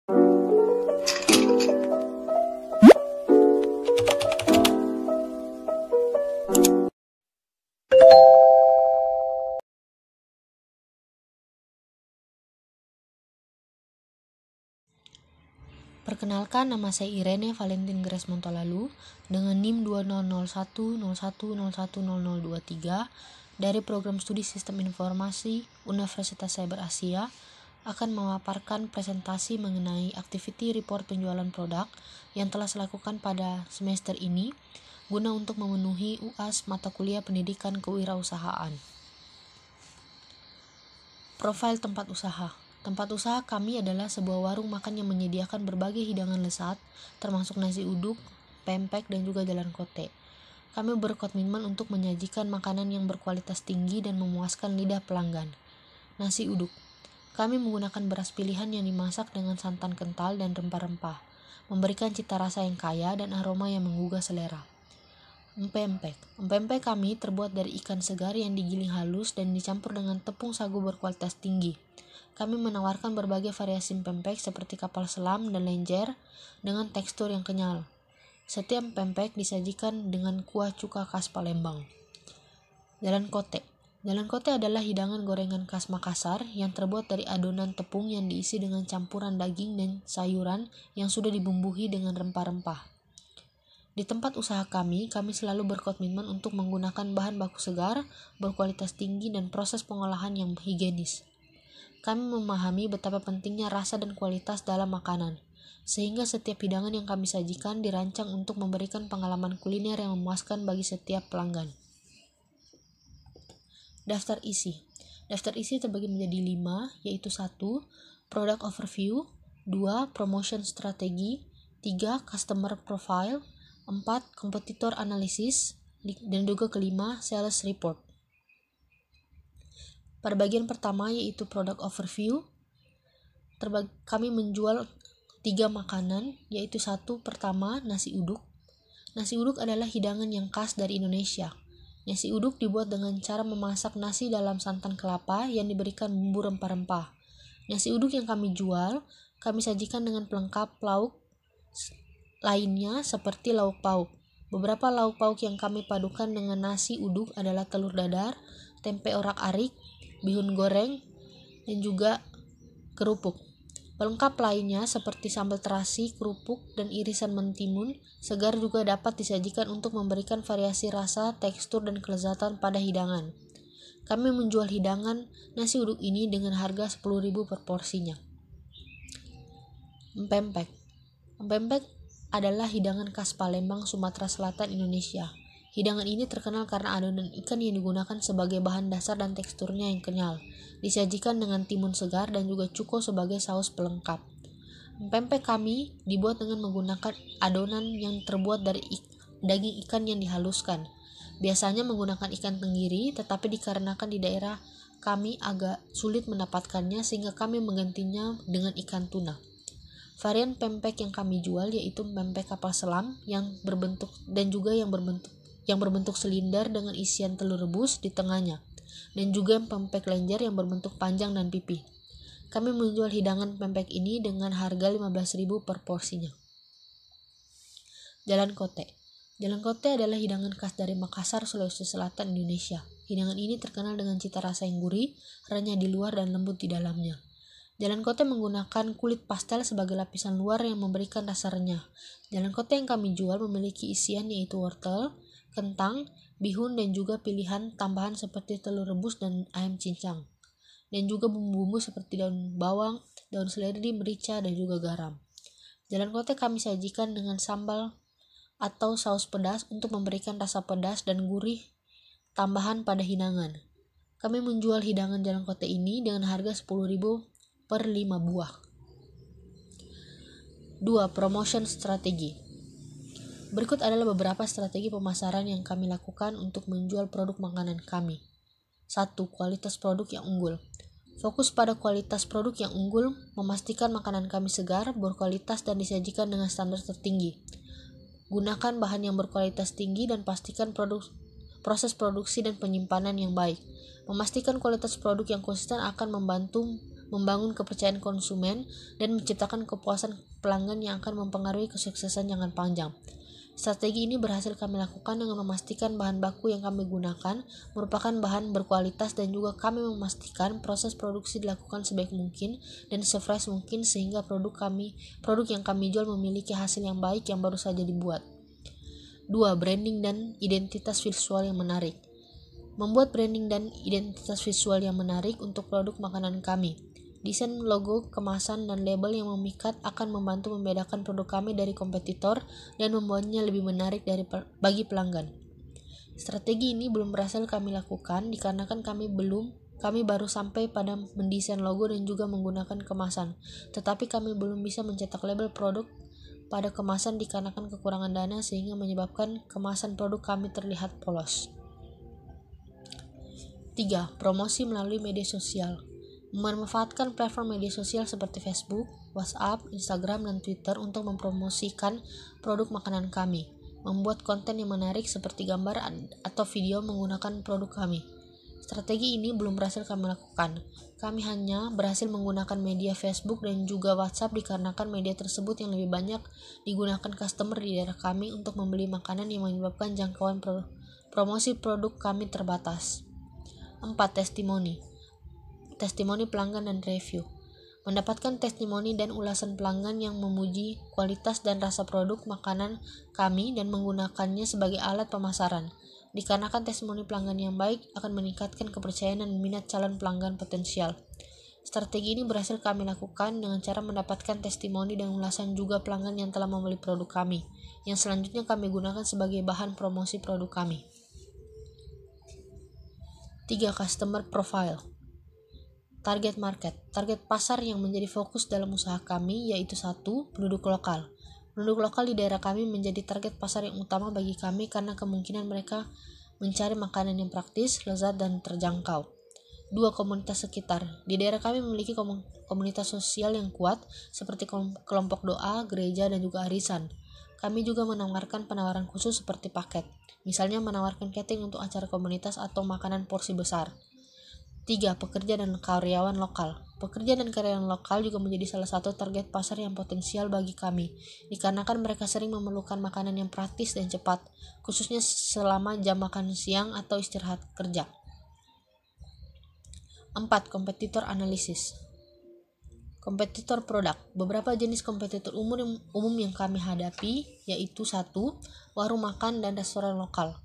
Perkenalkan, nama saya Irene Valentin Grace Montolalu dengan NIM 200101010023 dari Program Studi Sistem Informasi Universitas Cyber Asia akan memaparkan presentasi mengenai activity report penjualan produk yang telah saya lakukan pada semester ini guna untuk memenuhi UAS mata kuliah pendidikan kewirausahaan. Profil tempat usaha. Tempat usaha kami adalah sebuah warung makan yang menyediakan berbagai hidangan lezat, termasuk nasi uduk, pempek, dan juga jalan kote. Kami berkomitmen untuk menyajikan makanan yang berkualitas tinggi dan memuaskan lidah pelanggan. Nasi uduk. Kami menggunakan beras pilihan yang dimasak dengan santan kental dan rempah-rempah, memberikan cita rasa yang kaya dan aroma yang menggugah selera. Empempek. Empempek kami terbuat dari ikan segar yang digiling halus dan dicampur dengan tepung sagu berkualitas tinggi. Kami menawarkan berbagai variasi pempek seperti kapal selam dan lenjer dengan tekstur yang kenyal. Setiap pempek disajikan dengan kuah cuka khas Palembang. Jalan kote. Jalan kote adalah hidangan gorengan khas Makassar yang terbuat dari adonan tepung yang diisi dengan campuran daging dan sayuran yang sudah dibumbui dengan rempah-rempah. Di tempat usaha kami selalu berkomitmen untuk menggunakan bahan baku segar, berkualitas tinggi, dan proses pengolahan yang higienis. Kami memahami betapa pentingnya rasa dan kualitas dalam makanan, sehingga setiap hidangan yang kami sajikan dirancang untuk memberikan pengalaman kuliner yang memuaskan bagi setiap pelanggan. Daftar isi. Daftar isi terbagi menjadi 5, yaitu 1. Product overview, 2. Promotion strategi, 3. Customer profile, 4. Kompetitor analisis, dan juga kelima, sales report. Pada bagian pertama yaitu product overview, kami menjual 3 makanan, yaitu 1. Pertama, nasi uduk. Nasi uduk adalah hidangan yang khas dari Indonesia. Nasi uduk dibuat dengan cara memasak nasi dalam santan kelapa yang diberikan bumbu rempah-rempah. Nasi uduk yang kami jual, kami sajikan dengan pelengkap lauk lainnya seperti lauk pauk. Beberapa lauk pauk yang kami padukan dengan nasi uduk adalah telur dadar, tempe orak-arik, bihun goreng, dan juga kerupuk. Pelengkap lainnya seperti sambal terasi, kerupuk, dan irisan mentimun segar juga dapat disajikan untuk memberikan variasi rasa, tekstur, dan kelezatan pada hidangan. Kami menjual hidangan nasi uduk ini dengan harga 10.000 per porsinya. Empempek. Empempek adalah hidangan khas Palembang, Sumatera Selatan, Indonesia. Hidangan ini terkenal karena adonan ikan yang digunakan sebagai bahan dasar dan teksturnya yang kenyal. Disajikan dengan timun segar dan juga cuko sebagai saus pelengkap. Pempek kami dibuat dengan menggunakan adonan yang terbuat dari daging ikan yang dihaluskan. Biasanya menggunakan ikan tenggiri, tetapi dikarenakan di daerah kami agak sulit mendapatkannya sehingga kami menggantinya dengan ikan tuna. Varian pempek yang kami jual yaitu pempek kapal selam yang berbentuk silinder dengan isian telur rebus di tengahnya, dan juga pempek lenjer yang berbentuk panjang dan pipih. Kami menjual hidangan pempek ini dengan harga 15.000 per porsinya. Jalan kote. Jalan kote adalah hidangan khas dari Makassar, Sulawesi Selatan, Indonesia. Hidangan ini terkenal dengan cita rasa yang gurih, renyah di luar dan lembut di dalamnya. Jalan kote menggunakan kulit pastel sebagai lapisan luar yang memberikan rasa renyah. Jalan kote yang kami jual memiliki isian yaitu wortel, kentang, bihun, dan juga pilihan tambahan seperti telur rebus dan ayam cincang, dan juga bumbu-bumbu seperti daun bawang, daun seledri, merica, dan juga garam. Jalan kote kami sajikan dengan sambal atau saus pedas untuk memberikan rasa pedas dan gurih tambahan pada hidangan. Kami menjual hidangan jalan kote ini dengan harga 10.000 per 5 buah. 2. Promotion strategi. Berikut adalah beberapa strategi pemasaran yang kami lakukan untuk menjual produk makanan kami. 1. Kualitas produk yang unggul. Fokus pada kualitas produk yang unggul, memastikan makanan kami segar, berkualitas, dan disajikan dengan standar tertinggi. Gunakan bahan yang berkualitas tinggi dan pastikan proses produksi dan penyimpanan yang baik. Memastikan kualitas produk yang konsisten akan membantu membangun kepercayaan konsumen, dan menciptakan kepuasan pelanggan yang akan mempengaruhi kesuksesan jangka panjang. Strategi ini berhasil kami lakukan dengan memastikan bahan baku yang kami gunakan merupakan bahan berkualitas dan juga kami memastikan proses produksi dilakukan sebaik mungkin dan sefresh mungkin sehingga produk yang kami jual memiliki hasil yang baik yang baru saja dibuat. 2. Branding dan identitas visual yang menarik. Membuat branding dan identitas visual yang menarik untuk produk makanan kami. Desain logo, kemasan, dan label yang memikat akan membantu membedakan produk kami dari kompetitor dan membuatnya lebih menarik bagi pelanggan. Strategi ini belum berhasil kami lakukan dikarenakan kami baru sampai pada mendesain logo dan juga menggunakan kemasan. Tetapi kami belum bisa mencetak label produk pada kemasan dikarenakan kekurangan dana sehingga menyebabkan kemasan produk kami terlihat polos. 3. Promosi melalui media sosial. Memanfaatkan platform media sosial seperti Facebook, WhatsApp, Instagram, dan Twitter untuk mempromosikan produk makanan kami. Membuat konten yang menarik seperti gambar atau video menggunakan produk kami. Strategi ini belum berhasil kami lakukan. Kami hanya berhasil menggunakan media Facebook dan juga WhatsApp dikarenakan media tersebut yang lebih banyak digunakan customer di daerah kami untuk membeli makanan yang menyebabkan jangkauan promosi produk kami terbatas. 4. Testimoni pelanggan dan review. Mendapatkan testimoni dan ulasan pelanggan yang memuji kualitas dan rasa produk makanan kami dan menggunakannya sebagai alat pemasaran. Dikarenakan testimoni pelanggan yang baik akan meningkatkan kepercayaan dan minat calon pelanggan potensial. Strategi ini berhasil kami lakukan dengan cara mendapatkan testimoni dan ulasan juga pelanggan yang telah membeli produk kami, yang selanjutnya kami gunakan sebagai bahan promosi produk kami. 3. Customer profile. Target market. Target pasar yang menjadi fokus dalam usaha kami yaitu 1. Penduduk lokal. Penduduk lokal di daerah kami menjadi target pasar yang utama bagi kami karena kemungkinan mereka mencari makanan yang praktis, lezat, dan terjangkau. 2. Komunitas sekitar. Di daerah kami memiliki komunitas sosial yang kuat seperti kelompok doa, gereja, dan juga arisan. Kami juga menawarkan penawaran khusus seperti paket, misalnya menawarkan catering untuk acara komunitas atau makanan porsi besar. 3. Pekerja dan karyawan lokal. Pekerja dan karyawan lokal juga menjadi salah satu target pasar yang potensial bagi kami, dikarenakan mereka sering memerlukan makanan yang praktis dan cepat, khususnya selama jam makan siang atau istirahat kerja. 4. Kompetitor analisis. Kompetitor produk. Beberapa jenis kompetitor umum yang kami hadapi yaitu 1. Warung makan dan restoran lokal.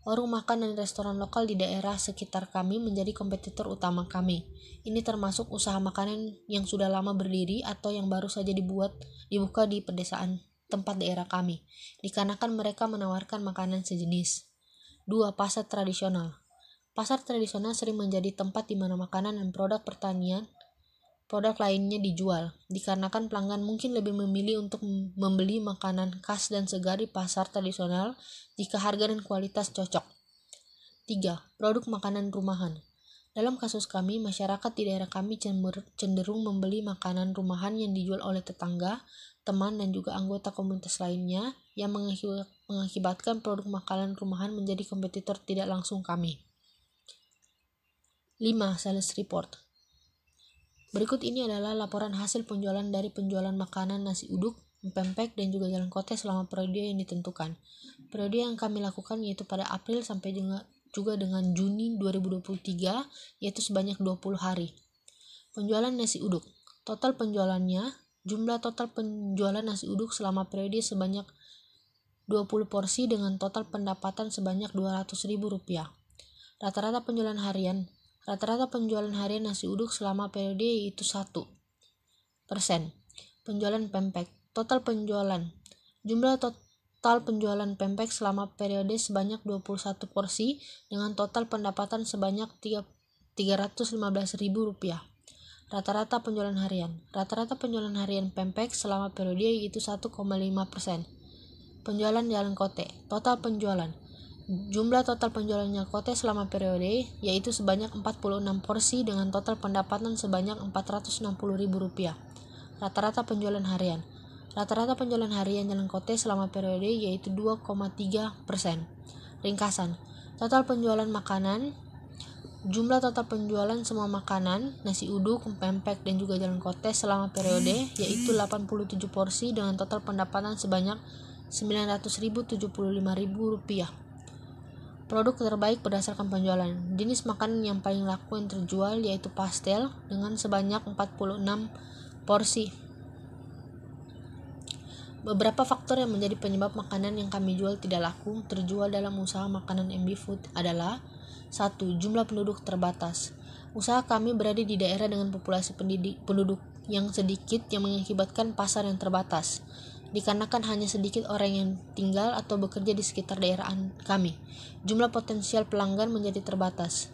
Warung makan dan restoran lokal di daerah sekitar kami menjadi kompetitor utama kami. Ini termasuk usaha makanan yang sudah lama berdiri atau yang baru saja dibuka di pedesaan tempat daerah kami, dikarenakan mereka menawarkan makanan sejenis. 2. Pasar tradisional. Pasar tradisional sering menjadi tempat di mana makanan dan produk lainnya dijual, dikarenakan pelanggan mungkin lebih memilih untuk membeli makanan khas dan segar di pasar tradisional jika harga dan kualitas cocok. 3. Produk makanan rumahan. Dalam kasus kami, masyarakat di daerah kami cenderung membeli makanan rumahan yang dijual oleh tetangga, teman, dan juga anggota komunitas lainnya yang mengakibatkan produk makanan rumahan menjadi kompetitor tidak langsung kami. 5. Sales report. Berikut ini adalah laporan hasil penjualan dari penjualan makanan nasi uduk, pempek, dan juga jalan kote selama periode yang ditentukan. Periode yang kami lakukan yaitu pada April sampai juga dengan Juni 2023, yaitu sebanyak 20 hari. Penjualan nasi uduk. Total penjualannya, jumlah total penjualan nasi uduk selama periode sebanyak 20 porsi dengan total pendapatan sebanyak Rp200.000. Rata-rata penjualan harian nasi uduk selama periode yaitu 1%. Penjualan pempek. Total penjualan. Jumlah total penjualan pempek selama periode sebanyak 21 porsi dengan total pendapatan sebanyak Rp315.000. Rata-rata penjualan harian. Rata-rata penjualan harian pempek selama periode yaitu 1,5%. Penjualan jalan kote. Total penjualan. Jumlah total penjualannya kote selama periode yaitu sebanyak 46 porsi dengan total pendapatan sebanyak Rp460.000. Rata-rata penjualan harian. Rata-rata penjualan harian jalan kote selama periode yaitu 2,3%. Ringkasan. Total penjualan makanan Jumlah total penjualan semua makanan, nasi uduk, pempek, dan juga jalan kote selama periode yaitu 87 porsi dengan total pendapatan sebanyak Rp900.075.000. Produk terbaik berdasarkan penjualan. Jenis makanan yang paling laku yang terjual yaitu pastel dengan sebanyak 46 porsi. Beberapa faktor yang menjadi penyebab makanan yang kami jual tidak laku terjual dalam usaha makanan MB Food adalah 1. Jumlah penduduk terbatas. Usaha kami berada di daerah dengan populasi penduduk yang sedikit yang mengakibatkan pasar yang terbatas. Dikarenakan hanya sedikit orang yang tinggal atau bekerja di sekitar daerah kami, jumlah potensial pelanggan menjadi terbatas.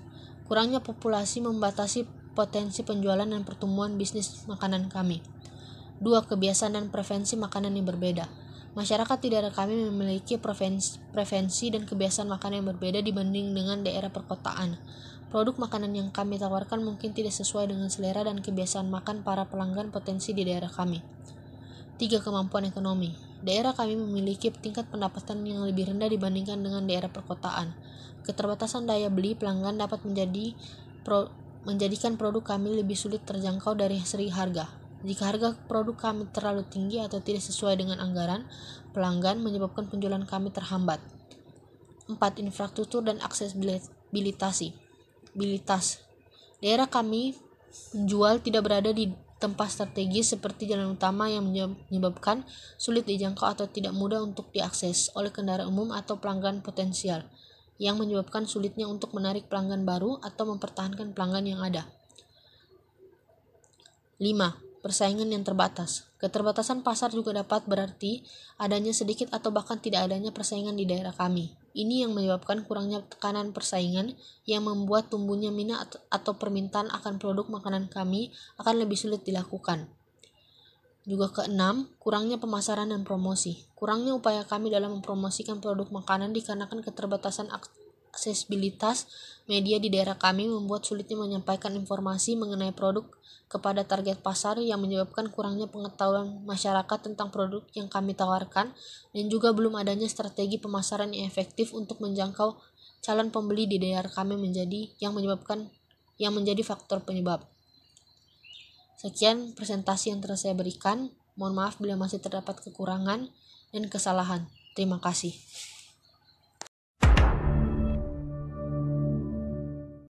Kurangnya populasi membatasi potensi penjualan dan pertumbuhan bisnis makanan kami. 2. Kebiasaan dan preferensi makanan yang berbeda. Masyarakat di daerah kami memiliki preferensi dan kebiasaan makanan yang berbeda dibanding dengan daerah perkotaan. Produk makanan yang kami tawarkan mungkin tidak sesuai dengan selera dan kebiasaan makan para pelanggan potensi di daerah kami. 3. Kemampuan ekonomi. Daerah kami memiliki tingkat pendapatan yang lebih rendah dibandingkan dengan daerah perkotaan. Keterbatasan daya beli pelanggan dapat menjadikan produk kami lebih sulit terjangkau dari segi harga. Jika harga produk kami terlalu tinggi atau tidak sesuai dengan anggaran pelanggan menyebabkan penjualan kami terhambat. 4. Infrastruktur dan aksesibilitas. Daerah kami menjual tidak berada di tempat strategis seperti jalan utama yang menyebabkan sulit dijangkau atau tidak mudah untuk diakses oleh kendaraan umum atau pelanggan potensial, yang menyebabkan sulitnya untuk menarik pelanggan baru atau mempertahankan pelanggan yang ada. 5. Persaingan yang terbatas. Keterbatasan pasar juga dapat berarti adanya sedikit atau bahkan tidak adanya persaingan di daerah kami. Ini yang menyebabkan kurangnya tekanan persaingan yang membuat tumbuhnya minat atau permintaan akan produk makanan kami akan lebih sulit dilakukan. Juga keenam, kurangnya pemasaran dan promosi. Kurangnya upaya kami dalam mempromosikan produk makanan dikarenakan keterbatasan aksesibilitas media di daerah kami membuat sulitnya menyampaikan informasi mengenai produk kepada target pasar yang menyebabkan kurangnya pengetahuan masyarakat tentang produk yang kami tawarkan dan juga belum adanya strategi pemasaran yang efektif untuk menjangkau calon pembeli di daerah kami yang menjadi faktor penyebab. Sekian presentasi yang telah saya berikan. Mohon maaf bila masih terdapat kekurangan dan kesalahan. Terima kasih.